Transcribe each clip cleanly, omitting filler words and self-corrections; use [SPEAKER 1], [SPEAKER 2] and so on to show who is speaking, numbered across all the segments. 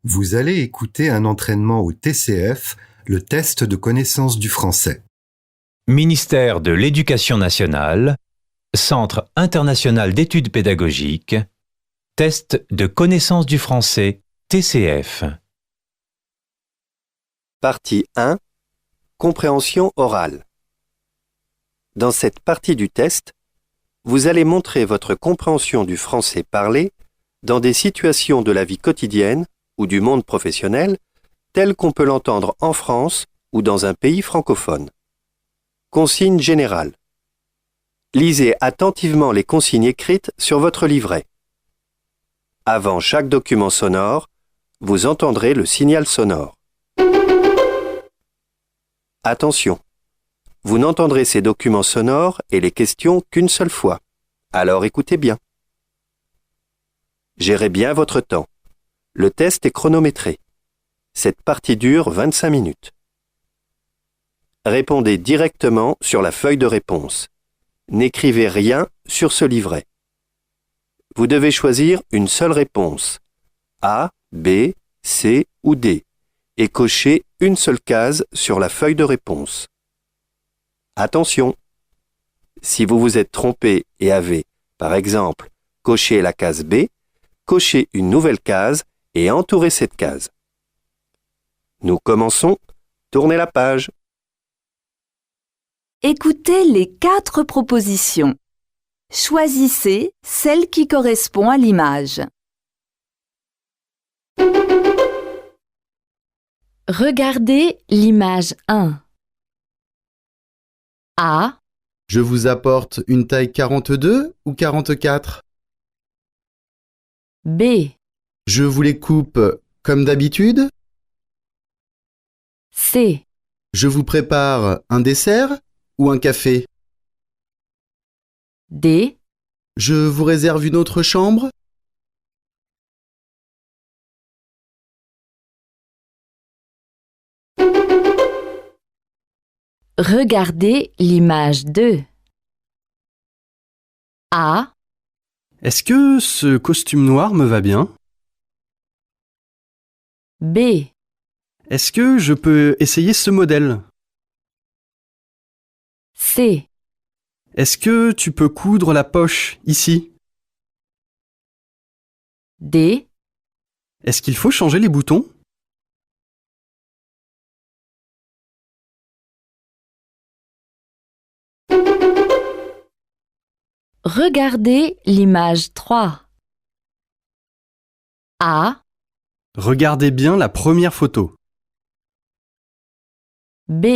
[SPEAKER 1] Vous allez écouter un entraînement au TCF, le test de connaissance du français.
[SPEAKER 2] Ministère de l'Éducation nationale, Centre international d'études pédagogiques, test de connaissance du français, TCF.
[SPEAKER 3] Partie 1. Compréhension orale. Dans cette partie du test, vous allez montrer votre compréhension du français parlé dans des situations de la vie quotidienne ou du monde professionnel telles qu'on peut l'entendre en France ou dans un pays francophone. Consigne générale. Lisez attentivement les consignes écrites sur votre livret. Avant chaque document sonore, vous entendrez le signal sonore. Attention, vous n'entendrez ces documents sonores et les questions qu'une seule fois. Alors écoutez bien. Gérez bien votre temps. Le test est chronométré. Cette partie dure 25 minutes. Répondez directement sur la feuille de réponse. N'écrivez rien sur ce livret. Vous devez choisir une seule réponse, A, B, C ou D, et cocher une seule case sur la feuille de réponse. Attention! Si vous vous êtes trompé et avez, par exemple, coché la case B, cochez une nouvelle case et entourez cette case. Nous commençons. Tournez la page.
[SPEAKER 4] Écoutez les 4 propositions. Choisissez celle qui correspond à l'image. Regardez l'image 1. A.
[SPEAKER 5] Je vous apporte une taille 42 ou 44?
[SPEAKER 4] B.
[SPEAKER 5] Je vous les coupe comme d'habitude?
[SPEAKER 4] C.
[SPEAKER 5] Je vous prépare un dessert ou un café?
[SPEAKER 4] D.
[SPEAKER 5] Je vous réserve une autre chambre?
[SPEAKER 4] Regardez l'image 2. A.
[SPEAKER 6] Est-ce que ce costume noir me va bien?
[SPEAKER 4] B.
[SPEAKER 6] Est-ce que je peux essayer ce modèle?
[SPEAKER 4] C.
[SPEAKER 6] Est-ce que tu peux coudre la poche ici?
[SPEAKER 4] D.
[SPEAKER 6] Est-ce qu'il faut changer les boutons?
[SPEAKER 4] Regardez l'image 3. A.
[SPEAKER 6] Regardez bien la première photo.
[SPEAKER 4] B.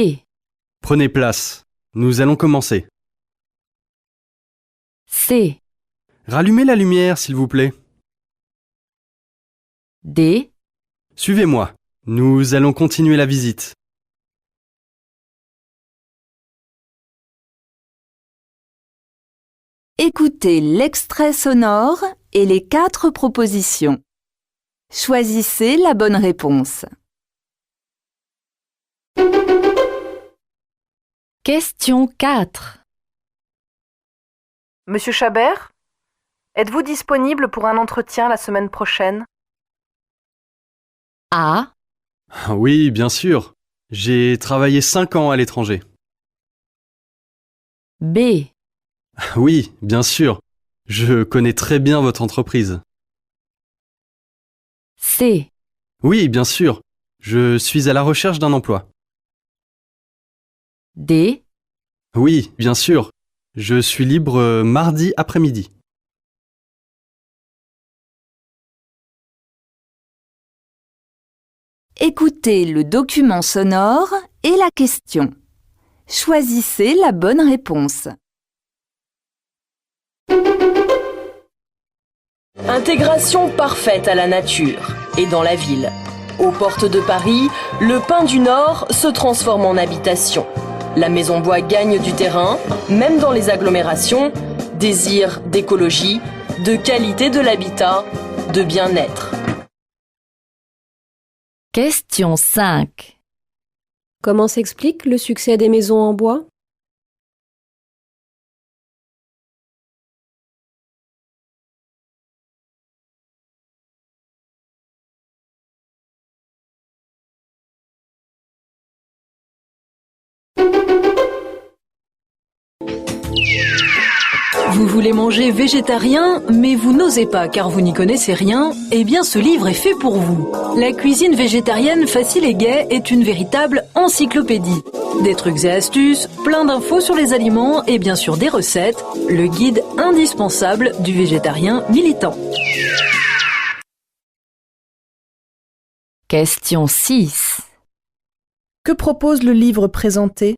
[SPEAKER 6] Prenez place. Nous allons commencer.
[SPEAKER 4] C.
[SPEAKER 6] Rallumez la lumière, s'il vous plaît.
[SPEAKER 4] D.
[SPEAKER 6] Suivez-moi. Nous allons continuer la visite.
[SPEAKER 4] Écoutez l'extrait sonore et les 4 propositions. Choisissez la bonne réponse. Question 4.
[SPEAKER 7] Monsieur Chabert, êtes-vous disponible pour un entretien la semaine prochaine?
[SPEAKER 4] A.
[SPEAKER 6] Oui, bien sûr. J'ai travaillé 5 ans à l'étranger.
[SPEAKER 4] B.
[SPEAKER 6] Oui, bien sûr. Je connais très bien votre entreprise.
[SPEAKER 4] C.
[SPEAKER 6] Oui, bien sûr. Je suis à la recherche d'un emploi.
[SPEAKER 4] D.
[SPEAKER 6] Oui, bien sûr. Je suis libre mardi après-midi.
[SPEAKER 4] Écoutez le document sonore et la question. Choisissez la bonne réponse.
[SPEAKER 8] Intégration parfaite à la nature et dans la ville. Aux portes de Paris, le Pin du Nord se transforme en habitation. La maison bois gagne du terrain, même dans les agglomérations. Désir d'écologie, de qualité de l'habitat, de bien-être.
[SPEAKER 4] Question 5.
[SPEAKER 9] Comment s'explique le succès des maisons en bois?
[SPEAKER 10] Vous voulez manger végétarien, mais vous n'osez pas car vous n'y connaissez rien? Eh bien, ce livre est fait pour vous. La cuisine végétarienne facile et gaie est une véritable encyclopédie. Des trucs et astuces, plein d'infos sur les aliments et bien sûr des recettes, le guide indispensable du végétarien militant.
[SPEAKER 4] Question 6.
[SPEAKER 7] Que propose le livre présenté?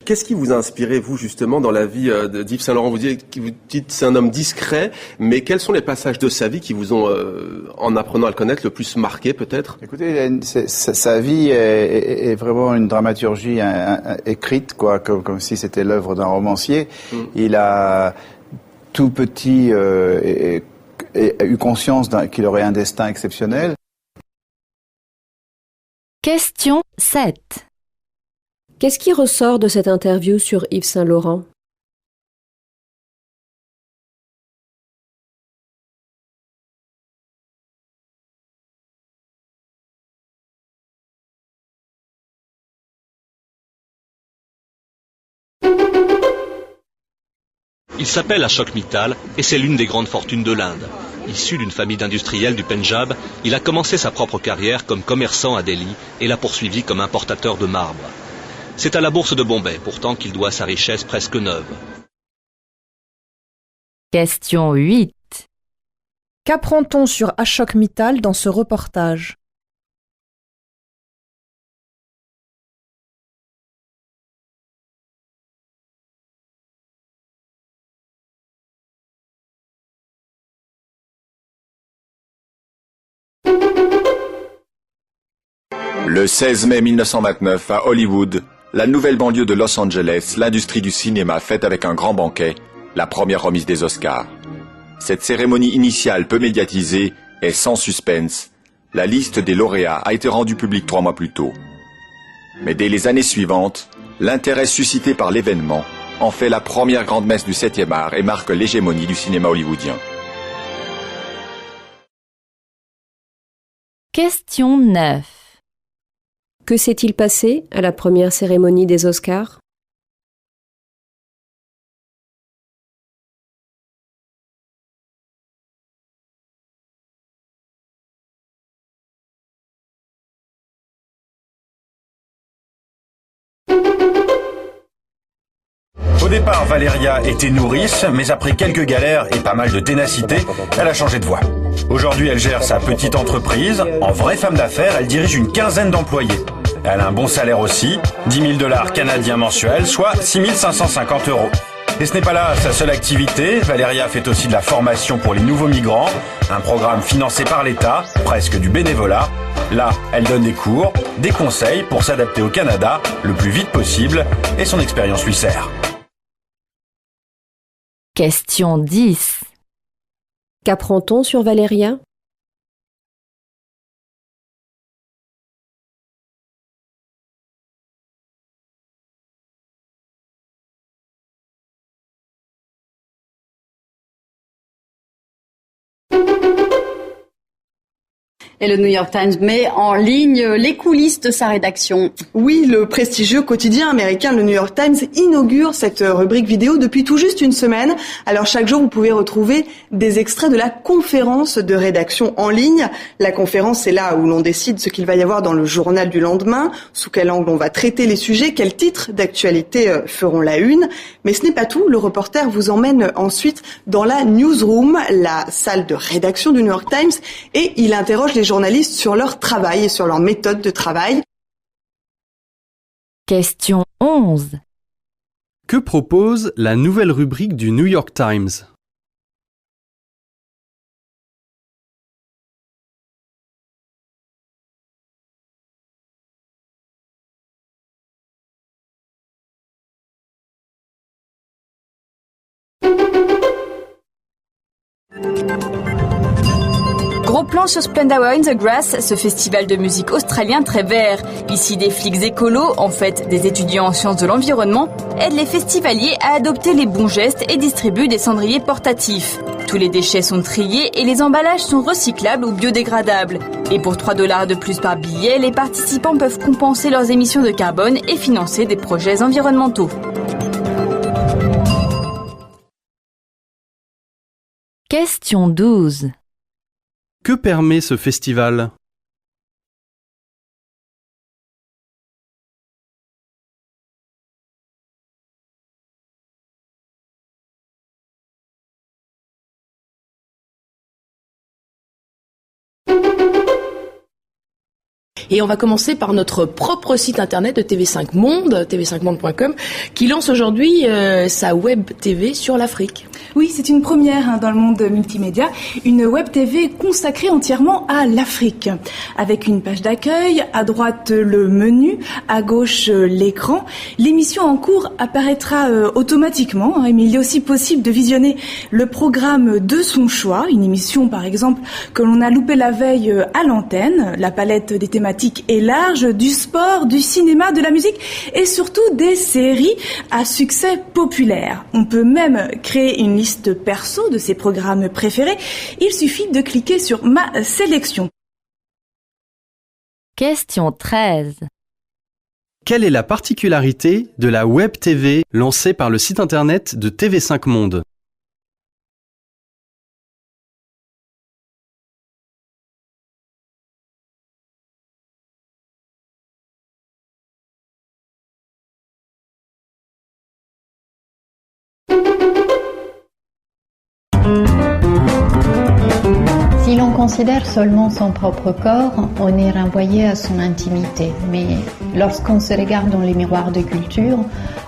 [SPEAKER 11] Qu'est-ce qui vous a inspiré, vous, justement, dans la vie d'Yves Saint-Laurent? Vous dites c'est un homme discret, mais quels sont les passages de sa vie qui vous ont, en apprenant à le connaître, le plus marqué, peut-être?
[SPEAKER 12] Écoutez, sa vie est vraiment une dramaturgie écrite, quoi, comme si c'était l'œuvre d'un romancier. Il a, tout petit, eu conscience qu'il aurait un destin exceptionnel.
[SPEAKER 4] Question 7.
[SPEAKER 9] Qu'est-ce qui ressort de cette interview sur Yves Saint-Laurent?
[SPEAKER 13] Il s'appelle Ashok Mittal et c'est l'une des grandes fortunes de l'Inde. Issu d'une famille d'industriels du Pendjab, il a commencé sa propre carrière comme commerçant à Delhi et l'a poursuivi comme importateur de marbre. C'est à la bourse de Bombay, pourtant, qu'il doit sa richesse presque neuve.
[SPEAKER 4] Question 8.
[SPEAKER 7] Qu'apprend-on sur Ashok Mittal dans ce reportage?
[SPEAKER 14] Le 16 mai 1929, à Hollywood, la nouvelle banlieue de Los Angeles, l'industrie du cinéma fête avec un grand banquet la première remise des Oscars. Cette cérémonie initiale peu médiatisée est sans suspense. La liste des lauréats a été rendue publique 3 mois plus tôt. Mais dès les années suivantes, l'intérêt suscité par l'événement en fait la première grande messe du 7e art et marque l'hégémonie du cinéma hollywoodien.
[SPEAKER 4] Question 9.
[SPEAKER 9] Que s'est-il passé à la première cérémonie des Oscars?
[SPEAKER 15] Au départ, Valéria était nourrice, mais après quelques galères et pas mal de ténacité, elle a changé de voie. Aujourd'hui, elle gère sa petite entreprise. En vraie femme d'affaires, elle dirige une quinzaine d'employés. Elle a un bon salaire aussi, 10 000 $ canadiens mensuels, soit 6 550 €. Et ce n'est pas là sa seule activité. Valéria fait aussi de la formation pour les nouveaux migrants, un programme financé par l'État, presque du bénévolat. Là, elle donne des cours, des conseils pour s'adapter au Canada le plus vite possible, et son expérience lui sert.
[SPEAKER 4] Question 10.
[SPEAKER 9] Qu'apprend-on sur Valéria?
[SPEAKER 16] Et le New York Times met en ligne les coulisses de sa rédaction.
[SPEAKER 17] Oui, le prestigieux quotidien américain, le New York Times, inaugure cette rubrique vidéo depuis tout juste une semaine. Alors chaque jour, vous pouvez retrouver des extraits de la conférence de rédaction en ligne. La conférence, c'est là où l'on décide ce qu'il va y avoir dans le journal du lendemain, sous quel angle on va traiter les sujets, quels titres d'actualité feront la une. Mais ce n'est pas tout, le reporter vous emmène ensuite dans la newsroom, la salle de rédaction du New York Times, et il interroge les journalistes sur leur travail et sur leur méthode de travail.
[SPEAKER 4] Question 11.
[SPEAKER 6] Que propose la nouvelle rubrique du New York Times?
[SPEAKER 18] Gros plan sur Splendour in the Grass, ce festival de musique australien très vert. Ici, des flics écolos, en fait des étudiants en sciences de l'environnement, aident les festivaliers à adopter les bons gestes et distribuent des cendriers portatifs. Tous les déchets sont triés et les emballages sont recyclables ou biodégradables. Et pour 3 $ de plus par billet, les participants peuvent compenser leurs émissions de carbone et financer des projets environnementaux.
[SPEAKER 4] Question 12.
[SPEAKER 6] Que permet ce festival ?
[SPEAKER 19] Et on va commencer par notre propre site internet de TV5 Monde, tv5monde.com, qui lance aujourd'hui sa web TV sur l'Afrique.
[SPEAKER 20] Oui, c'est une première dans le monde multimédia, une web TV consacrée entièrement à l'Afrique. Avec une page d'accueil, à droite le menu, à gauche l'écran. L'émission en cours apparaîtra automatiquement, mais il est aussi possible de visionner le programme de son choix. Une émission par exemple que l'on a loupé la veille à l'antenne. La palette des thématiques est large, du sport, du cinéma, de la musique et surtout des séries à succès populaire. On peut même créer une liste perso de ses programmes préférés. Il suffit de cliquer sur Ma sélection.
[SPEAKER 4] Question 13.
[SPEAKER 6] Quelle est la particularité de la Web TV lancée par le site internet de TV5 Monde ?
[SPEAKER 21] Si l'on considère seulement son propre corps, on est renvoyé à son intimité. Mais lorsqu'on se regarde dans les miroirs de culture,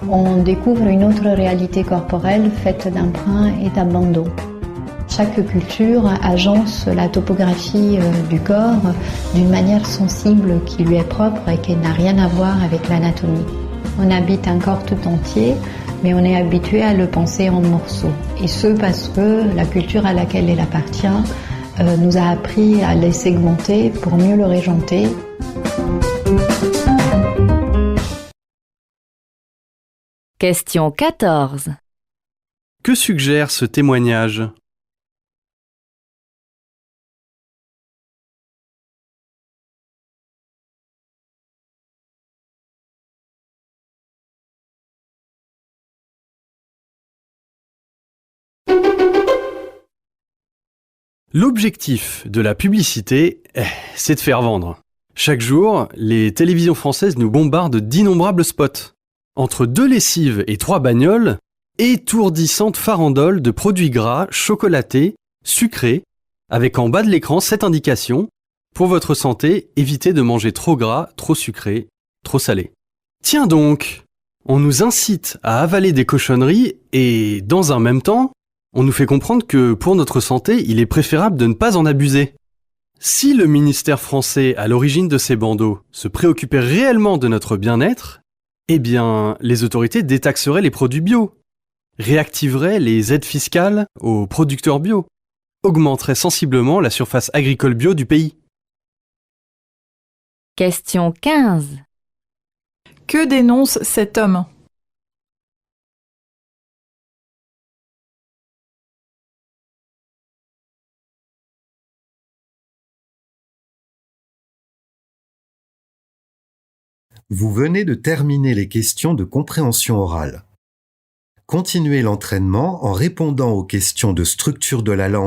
[SPEAKER 21] on découvre une autre réalité corporelle faite d'emprunts et d'abandon. Chaque culture agence la topographie du corps d'une manière sensible qui lui est propre et qui n'a rien à voir avec l'anatomie. On habite un corps tout entier, mais on est habitué à le penser en morceaux. Et ce parce que la culture à laquelle elle appartient nous a appris à les segmenter pour mieux le régenter.
[SPEAKER 4] Question 14.
[SPEAKER 6] Que suggère ce témoignage ? L'objectif de la publicité, c'est de faire vendre. Chaque jour, les télévisions françaises nous bombardent d'innombrables spots. Entre 2 lessives et 3 bagnoles, étourdissantes farandoles de produits gras, chocolatés, sucrés, avec en bas de l'écran cette indication: pour votre santé, évitez de manger trop gras, trop sucré, trop salé. Tiens donc, on nous incite à avaler des cochonneries et, dans un même temps, on nous fait comprendre que pour notre santé, il est préférable de ne pas en abuser. Si le ministère français, à l'origine de ces bandeaux, se préoccupait réellement de notre bien-être, eh bien, les autorités détaxeraient les produits bio, réactiveraient les aides fiscales aux producteurs bio, augmenteraient sensiblement la surface agricole bio du pays.
[SPEAKER 4] Question 15.
[SPEAKER 22] Que dénonce cet homme ?
[SPEAKER 1] Vous venez de terminer les questions de compréhension orale. Continuez l'entraînement en répondant aux questions de structure de la langue